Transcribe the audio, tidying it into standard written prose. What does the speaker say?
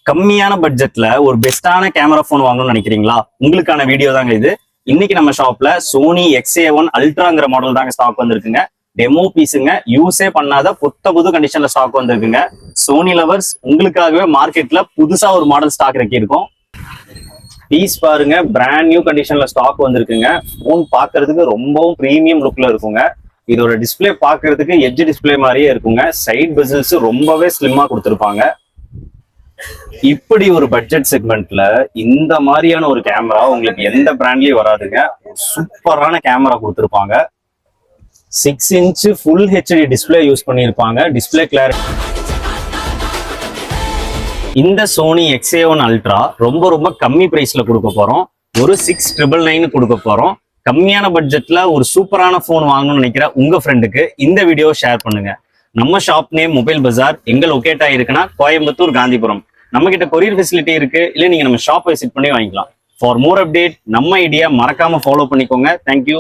கம்மியான பட்ஜெட்ல ஒரு பெஸ்டான கேமரா போன் வாங்கணும்னு நினைக்கிறீங்களா? உங்களுக்கான வீடியோ தாங்க இது. இன்னைக்கு நம்ம ஷாப்ல சோனி XA1 அல்ட்ராங்கிற மாடல் தாங்க ஸ்டாக் வந்திருக்குங்க. டெமோ பீஸுங்க, யூஸே பண்ணாத புது கண்டிஷன்ல ஸ்டாக் வந்திருக்குங்க. சோனி லவர்ஸ் உங்களுக்காகவே மார்க்கெட்ல புதுசா ஒரு மாடல் ஸ்டாக் இறக்கியிருக்கோம். பீஸ் பாருங்க, பிராண்ட் நியூ கண்டிஷன்ல ஸ்டாக் வந்திருக்குங்க. போன் பாக்குறதுக்கு ரொம்பவும் பிரீமியம் லுக்ல இருக்குங்க. இதோட டிஸ்பிளே பாக்குறதுக்கு எட்ஜ் டிஸ்பிளே மாதிரியே இருக்குங்க. சைட் பெசல்ஸ் ரொம்பவே ஸ்லிம்மா கொடுத்துருப்பாங்க. இப்படி ஒரு பட்ஜெட் செக்மெண்ட்ல இந்த மாதிரியான ஒரு கேமரா உங்களுக்கு எந்த பிராண்ட்லயும் வராதுங்க. சூப்பரான கேமரா கொடுத்துருப்பாங்க. 6 inch full HD display use பண்ணியிருப்பாங்க. டிஸ்பிளே கிளாரிட்டி இந்த சோனி XA1 அல்ட்ரா ரொம்ப கம்மி பிரைஸ்ல கொடுக்க போறோம். ஒரு 6999 கொடுக்க போறோம். கம்மியான பட்ஜெட்ல ஒரு சூப்பரான போன் வாங்கணும்னு நினைக்கிற உங்க ஃப்ரெண்டுக்கு இந்த வீடியோ ஷேர் பண்ணுங்க. நம்ம ஷாப் நேம் மொபைல் பஜார். எங்க லொகேட் ஆயிருக்குன்னா கோயம்புத்தூர், காந்திபுரம். நம்ம கிட்ட கொரியர் ஃபெசிலிட்டி இருக்கு. இல்ல நீங்க நம்ம ஷாப் விசிட் பண்ணி வாங்கிக்கலாம். ஃபார் மோர் அப்டேட் நம்ம ஐடியா மறக்காம ஃபாலோ பண்ணிக்கோங்க. தேங்க்யூ.